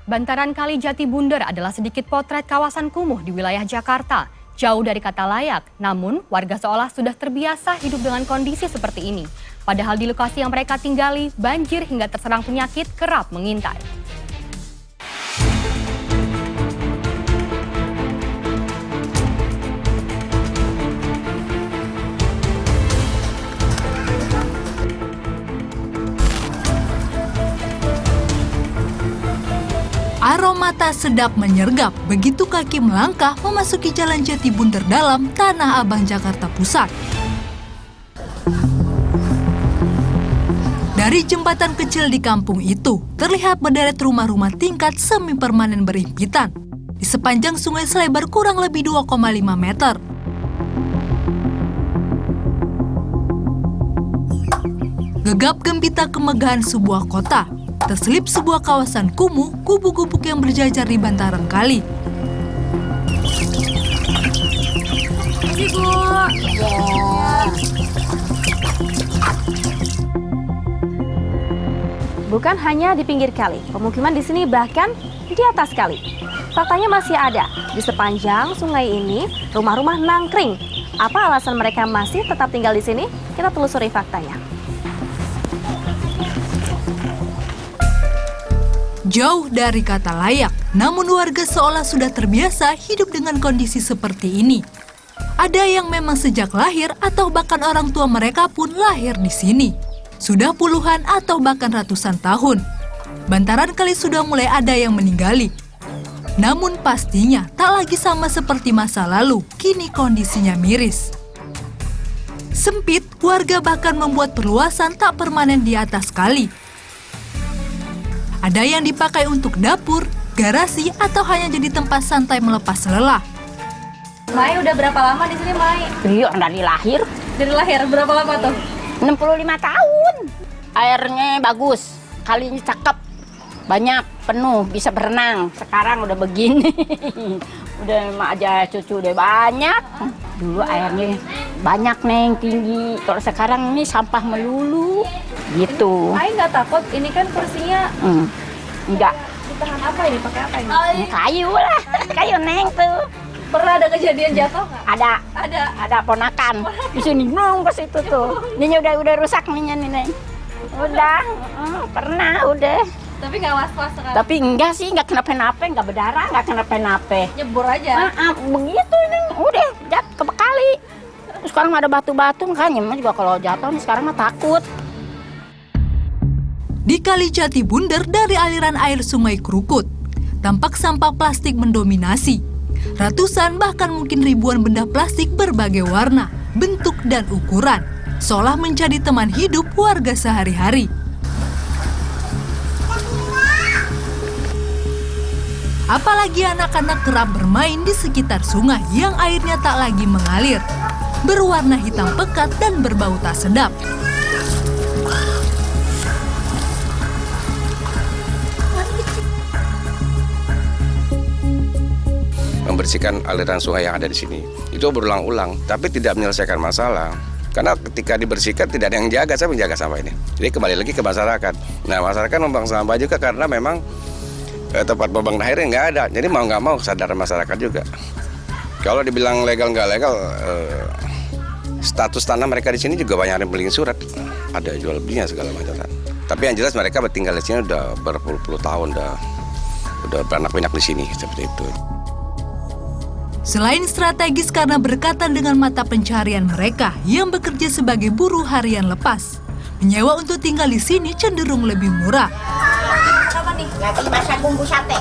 Bantaran Kali Jatibunder adalah sedikit potret kawasan kumuh di wilayah Jakarta. Jauh dari kata layak, namun warga seolah sudah terbiasa hidup dengan kondisi seperti ini. Padahal di lokasi yang mereka tinggali, banjir hingga terserang penyakit kerap mengintai. Aroma tak sedap menyergap begitu kaki melangkah memasuki Jalan Jatibunder dalam Tanah Abang, Jakarta Pusat. Dari jembatan kecil di kampung itu, terlihat berderet rumah-rumah tingkat semi permanen berimpitan di sepanjang sungai selebar kurang lebih 2,5 meter. Gegap gempita kemegahan sebuah kota. Terselip sebuah kawasan kumuh, gubuk-gubuk yang berjajar di bantaran kali. Ini Bu. Bukan hanya di pinggir kali, pemukiman di sini bahkan di atas kali. Faktanya masih ada di sepanjang sungai ini rumah-rumah nangkring. Apa alasan mereka masih tetap tinggal di sini? Kita telusuri faktanya. Jauh dari kata layak, namun warga seolah sudah terbiasa hidup dengan kondisi seperti ini. Ada yang memang sejak lahir atau bahkan orang tua mereka pun lahir di sini. Sudah puluhan atau bahkan ratusan tahun. Bantaran kali sudah mulai ada yang meninggali. Namun pastinya tak lagi sama seperti masa lalu, kini kondisinya miris. Sempit, warga bahkan membuat perluasan tak permanen di atas kali. Ada yang dipakai untuk dapur, garasi, atau hanya jadi tempat santai melepas lelah. Mai udah berapa lama di sini, Mai? Iya, dari lahir. Dari lahir berapa lama tuh? 65 tahun. Airnya bagus, kalinya cakep, banyak, penuh, bisa berenang. Sekarang udah begini. Udah emak aja cucu udah banyak. Dulu airnya banyak, Neng, tinggi. Kalau sekarang ini sampah melulu. Gitu. Mai nggak takut? Ini kan kursinya Enggak. ditahan apa ini? Pakai apa ini? Kayu lah, kayu, Neng tuh. Pernah ada kejadian jatuh nggak? Ada ponakan di sini nung pas itu tuh. Ini udah rusak nih Neng. Udah, pernah udah. Tapi nggak was-was sekarang? Tapi enggak sih, enggak kenapa-napa, enggak berdarah, enggak kenapa-napa. Nyebur aja? Begitu nih, udah jatuh ke kali. Terus sekarang ada batu-batu, makanya juga kalau jatuh nih sekarang mah takut. Di Kali Jatibunder dari aliran air Sungai Krukut, tampak sampah plastik mendominasi. Ratusan bahkan mungkin ribuan benda plastik berbagai warna, bentuk dan ukuran, seolah menjadi teman hidup warga sehari-hari. Apalagi anak-anak kerap bermain di sekitar sungai yang airnya tak lagi mengalir, berwarna hitam pekat dan berbau tak sedap. Membersihkan aliran sungai yang ada di sini itu berulang-ulang, tapi tidak menyelesaikan masalah. Karena ketika dibersihkan tidak ada yang jaga, siapa yang jaga sampah ini? Jadi kembali lagi ke masyarakat. Nah, masyarakat membuang sampah juga karena memang tempat pembuangan airnya nggak ada. Jadi mau nggak mau kesadaran masyarakat juga. Kalau dibilang legal nggak legal, status tanah mereka di sini juga banyak yang beli surat, ada jual belinya segala macam. Tapi yang jelas mereka bertinggal di sini udah berpuluh-puluh tahun, udah beranak pinak di sini seperti itu. Selain strategis karena berkaitan dengan mata pencaharian mereka yang bekerja sebagai buruh harian lepas, menyewa untuk tinggal di sini cenderung lebih murah. Lagi masak bumbu sate.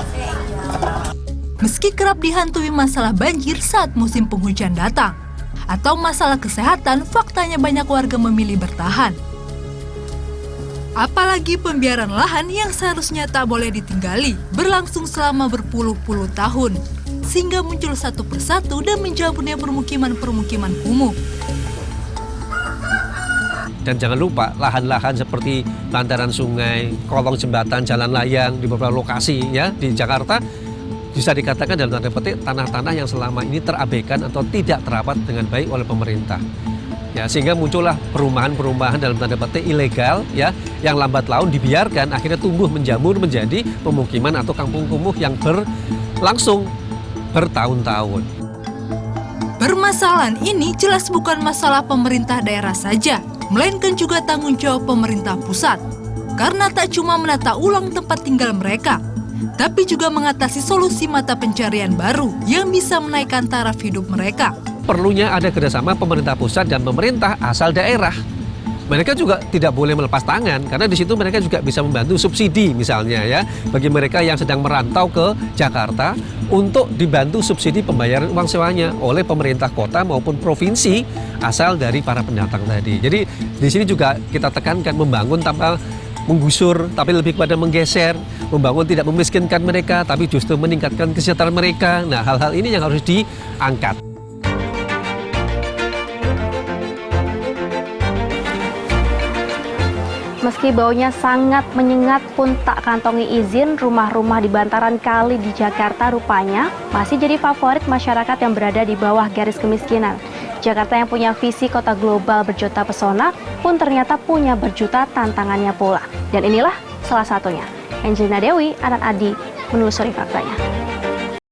Meski kerap dihantui masalah banjir saat musim penghujan datang, atau masalah kesehatan, faktanya banyak warga memilih bertahan. Apalagi pembiaran lahan yang seharusnya tak boleh ditinggali, berlangsung selama berpuluh-puluh tahun, sehingga muncul satu persatu dan menjaburnya permukiman-permukiman kumuh. Dan jangan lupa lahan-lahan seperti bantaran sungai, kolong jembatan, jalan layang di beberapa lokasi ya di Jakarta bisa dikatakan dalam tanda petik tanah-tanah yang selama ini terabaikan atau tidak terawat dengan baik oleh pemerintah. Ya, sehingga muncullah perumahan-perumahan dalam tanda petik ilegal ya, yang lambat laun dibiarkan akhirnya tumbuh menjamur menjadi pemukiman atau kampung kumuh yang berlangsung bertahun-tahun. Permasalahan ini jelas bukan masalah pemerintah daerah saja, melainkan juga tanggung jawab pemerintah pusat. Karena tak cuma menata ulang tempat tinggal mereka, tapi juga mengatasi solusi mata pencarian baru yang bisa menaikkan taraf hidup mereka. Perlunya ada kerjasama pemerintah pusat dan pemerintah asal daerah. Mereka juga tidak boleh melepas tangan karena di situ mereka juga bisa membantu subsidi misalnya ya bagi mereka yang sedang merantau ke Jakarta untuk dibantu subsidi pembayaran uang sewanya oleh pemerintah kota maupun provinsi asal dari para pendatang tadi. Jadi di sini juga kita tekankan membangun tanpa menggusur tapi lebih kepada menggeser, membangun tidak memiskinkan mereka tapi justru meningkatkan kesejahteraan mereka. Nah, hal-hal ini yang harus diangkat. Meski baunya sangat menyengat pun tak kantongi izin, rumah-rumah di bantaran kali di Jakarta rupanya masih jadi favorit masyarakat yang berada di bawah garis kemiskinan. Jakarta yang punya visi kota global berjuta pesona pun ternyata punya berjuta tantangannya pula. Dan inilah salah satunya. Angelina Dewi, Anan Adi, menelusuri faktanya.